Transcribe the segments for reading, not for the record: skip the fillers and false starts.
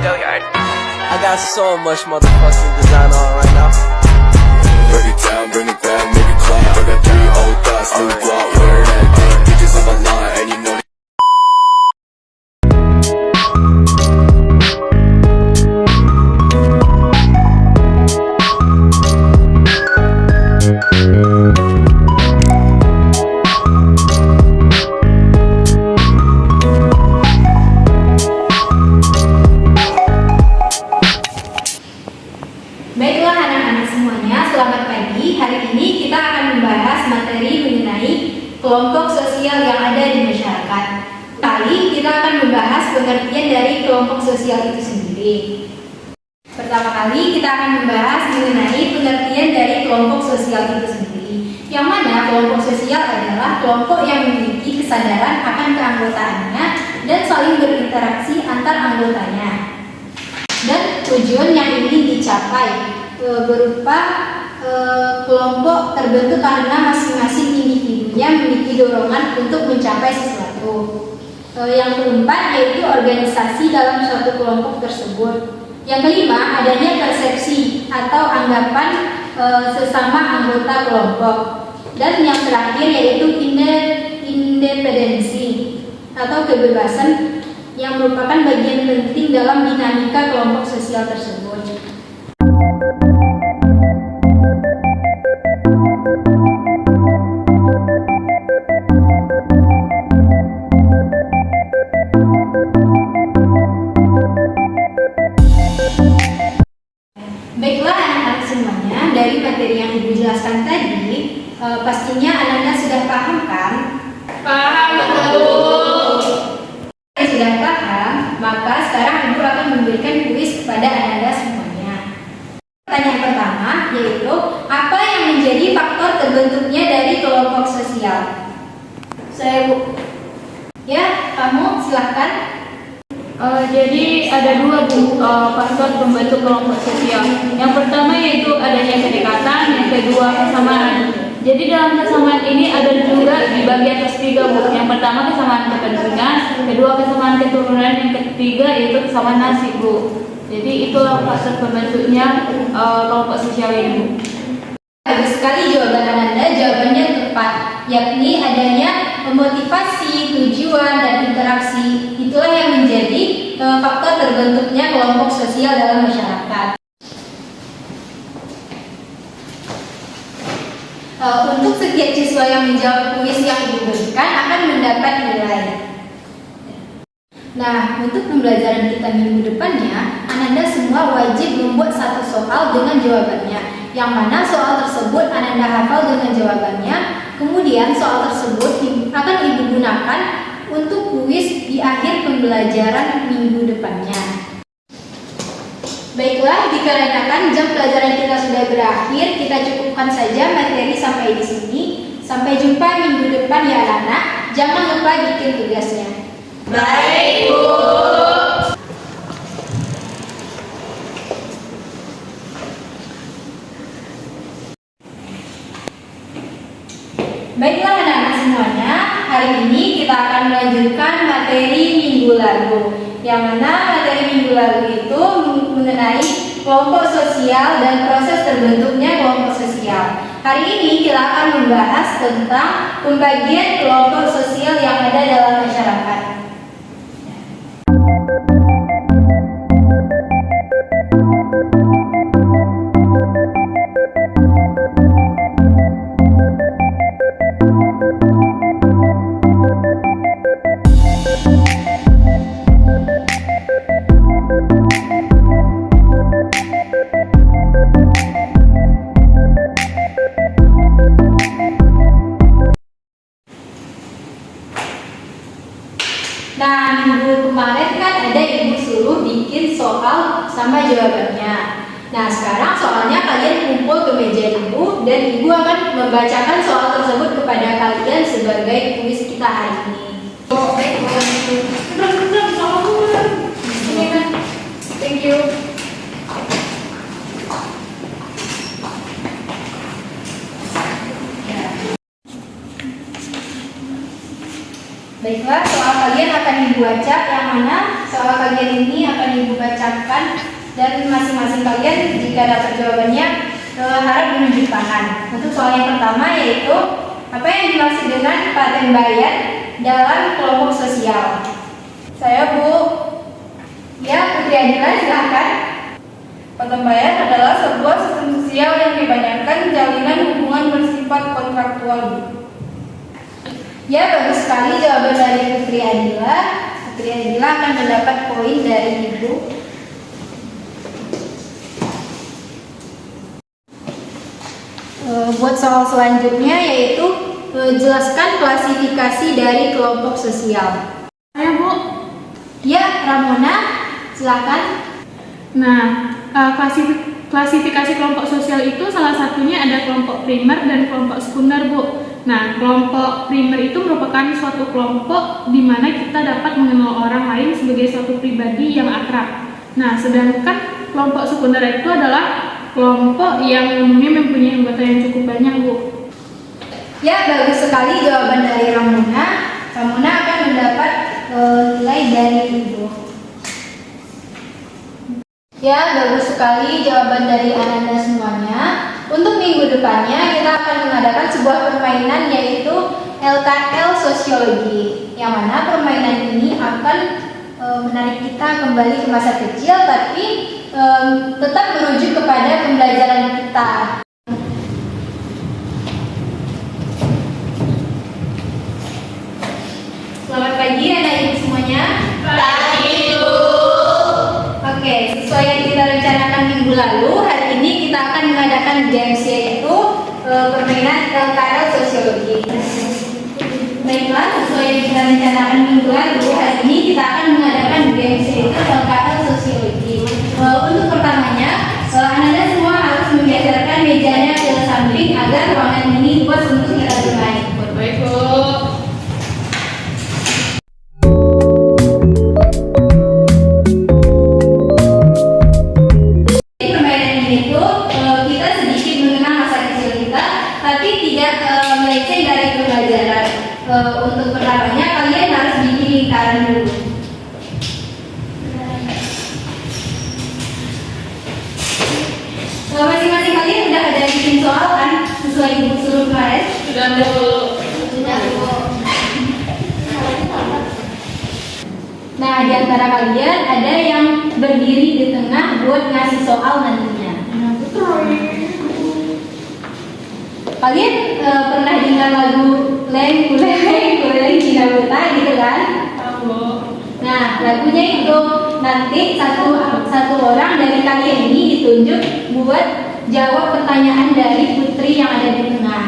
I got so much motherfucking design on right now. Break it down, bring it back, make it clap. I got 3 old thoughts, new block, where that dick. Bitches on my line, and you know. Baiklah anak-anak semuanya, selamat pagi. Hari ini kita akan membahas materi mengenai kelompok sosial yang ada di masyarakat. Kali kita akan membahas pengertian dari kelompok sosial itu sendiri. Pertama kali kita akan membahas mengenai pengertian dari kelompok sosial itu sendiri. Yang mana kelompok sosial adalah kelompok yang memiliki kesadaran akan keanggotaannya dan saling berinteraksi antar anggotanya. Dan tujuan yang ingin dicapai berupa kelompok terbentuk karena masing-masing individunya memiliki dorongan untuk mencapai sesuatu. Yang keempat yaitu organisasi dalam suatu kelompok tersebut. Yang kelima adanya persepsi atau anggapan sesama anggota kelompok. Dan yang terakhir yaitu independensi atau kebebasan yang merupakan bagian penting dalam dinamika kelompok sosial tersebut. Baiklah anak-anak semuanya, dari materi yang Ibu jelaskan tadi, pastinya Ananda sudah paham kan? Paham, Bu. Sudah paham, maka sekarang Ibu akan memberikan kuis kepada Ananda semuanya. Pertanyaan pertama yaitu, apa yang menjadi faktor terbentuknya dari kelompok sosial? Saya Bu. Ya, kamu silahkan. Jadi ada 2 faktor pembentuk kelompok sosial. Yang pertama yaitu adanya kedekatan, yang kedua kesamaan. Jadi dalam kesamaan ini ada juga dibagi atas 3, Bu. Yang pertama kesamaan kepentingan, kedua kesamaan keturunan, yang ketiga yaitu kesamaan nasib, Bu. Jadi itulah faktor pembentuknya kelompok sosial ini, Bu. Bagus sekali jawaban Ananda, jawabannya tepat, yakni adanya motivasi, tujuan, dan interaksi. Itulah yang menjadi faktor terbentuknya kelompok sosial dalam masyarakat. Untuk setiap siswa yang menjawab kuis yang Ibu berikan akan mendapat nilai. Nah, untuk pembelajaran kita minggu depannya, Ananda semua wajib membuat 1 soal dengan jawabannya. Yang mana soal tersebut Ananda hafal dengan jawabannya. Kemudian soal tersebut akan Ibu gunakan untuk kuis di akhir pembelajaran minggu depannya. Baiklah, dikarenakan jam pelajaran kita sudah berakhir, kita cukupkan saja materi sampai di sini. Sampai jumpa minggu depan ya anak-anak. Jangan lupa bikin tugasnya. Baik, Bu. Baiklah anak-anak semuanya, hari ini kita akan melanjutkan materi minggu lalu. Yang mana materi minggu lalu itu mengenai kelompok sosial dan proses terbentuknya kelompok sosial. Hari ini kita akan membahas tentang pembagian kelompok sosial yang ada dalam masyarakat. Nah, minggu kemarin kan ada Ibu suruh bikin soal sama jawabannya. Nah, sekarang soalnya kalian kumpul ke meja Ibu dan Ibu akan membacakan soal tersebut kepada kalian sebagai kuis kita hari ini. Oh, baik. Thank you. Baiklah, soal kalian akan Ibu baca, yang pertamanya soal kajian ini akan ibu bacakan dan masing-masing kalian jika dapat jawabannya harap menunjuk tangan. Untuk soal yang pertama yaitu apa yang dimaksud dengan paten bayar dalam kelompok sosial? Saya Bu. Ya, Putri Adila silahkan. Paten bayar adalah sebuah sistem sosial yang kebanyakan jalinan hubungan bersifat kontraktual, Bu. Ya, bagus sekali jawaban dari Putri Adila. Putri Adila akan mendapat poin dari Ibu. Buat soal selanjutnya yaitu jelaskan klasifikasi dari kelompok sosial. Ayo Bu. Ya, Ramona, silakan. Nah, klasifikasi kelompok sosial itu salah satunya ada kelompok primer dan kelompok sekunder, Bu. Nah, kelompok primer itu merupakan suatu kelompok di mana kita dapat mengenal orang lain sebagai suatu pribadi yang akrab. Nah, sedangkan kelompok sekunder itu adalah kelompok yang umumnya mempunyai anggota yang cukup banyak, Bu. Ya, bagus sekali jawaban dari Ramona. Ramona akan mendapat nilai dari Ibu. Ya, bagus sekali jawaban dari Ananda semuanya. Untuk minggu depannya kita akan mengadakan sebuah permainan yaitu LKL Sosiologi, yang mana permainan ini akan menarik kita kembali ke masa kecil tapi tetap merujuk kepada pembelajaran kita. Selamat pagi anak-ibu semuanya. Pagi, Bu. Oke, sesuai yang kita rencanakan minggu lalu, hari ini kita akan mengadakan games yaitu permainan LKL Sosiologi. Baiklah, sesuai yang kita rencanakan minggu lalu, hari ini kita akan mengadakan games yaitu LKL Sosiologi. Untuk pertamanya, Anda semua harus menggeserkan mejanya ke samping agar ruangan ini luas untuk kita bermain. Baik, Bu. Untuk pertamanya kalian harus bikin lingkaran dulu. Masing-masing kalian udah ada bikin soal kan sesuai buku suruh kemarin? Sudah, Bu. Sudah, Bu. Nah, di antara kalian ada yang berdiri di tengah buat ngasih soal nantinya. Kalian pernah dengar lagu Leng Kuleng Kuleng Cina Buta gitu kan? Nah, lagunya itu nanti satu orang dari kalian ini ditunjuk buat jawab pertanyaan dari Putri yang ada di tengah.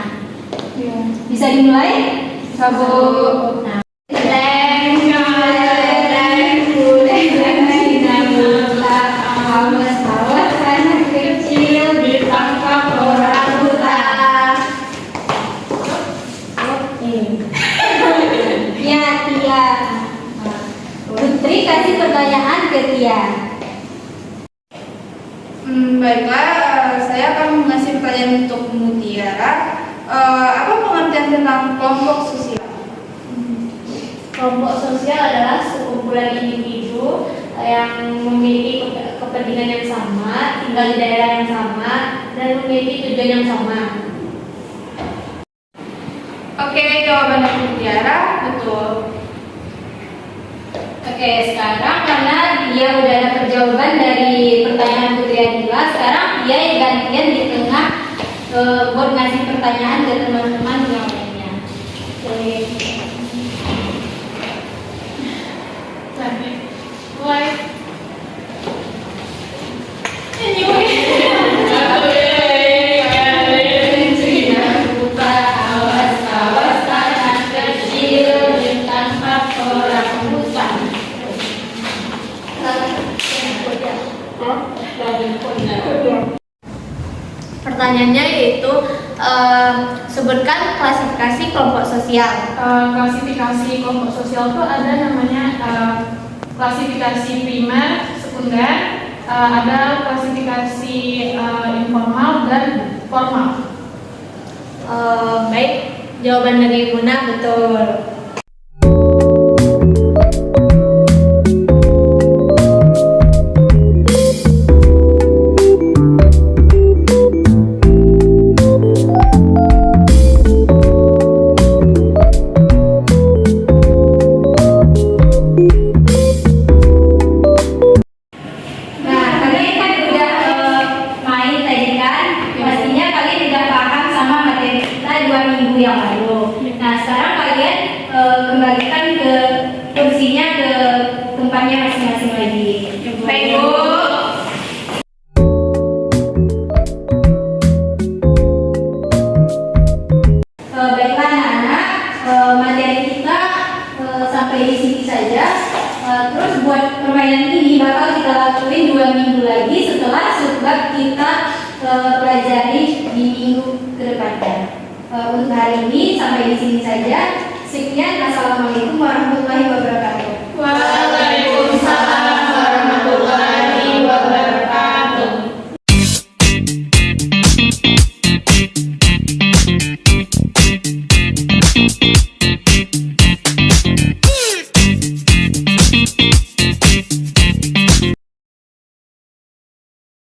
Bisa dimulai? Sabu. Nah, Leng Kuleng Kuleng Cina Buta, awas anak kecil ditangkap orang buta. Ya, Tia. Putri kasih pertanyaan ke Tia. Baiklah, saya akan mengasih pertanyaan untuk Mutiara. Apa pengertian tentang kelompok sosial? Kelompok sosial adalah sekumpulan individu yang memiliki kepentingan yang sama, tinggal di daerah yang sama, dan memiliki tujuan yang sama. Oke, jawaban dari Mutiara betul. Oke, sekarang karena dia udah dapat jawaban dari pertanyaan Putri Adila, sekarang dia yang gantian di tengah buat ngasih pertanyaan ke teman-teman yang lainnya. Oke. Mulai. Pertanyaannya yaitu sebutkan klasifikasi kelompok sosial. Klasifikasi kelompok sosial itu ada namanya klasifikasi primer, sekunder, ada klasifikasi informal dan formal. Baik, jawaban dari Muna betul. kelompoknya masing-masing lagi. Baik, Bu. Baiklah anak-anak, materi kita sampai di sini saja. Terus buat permainan ini bakal kita lakuin 2 minggu lagi setelah subbab kita pelajari di minggu ke depannya. Untuk hari ini sampai di sini saja. Sekian, assalamualaikum warahmatullahi wabarakatuh. Waalaikumsalam.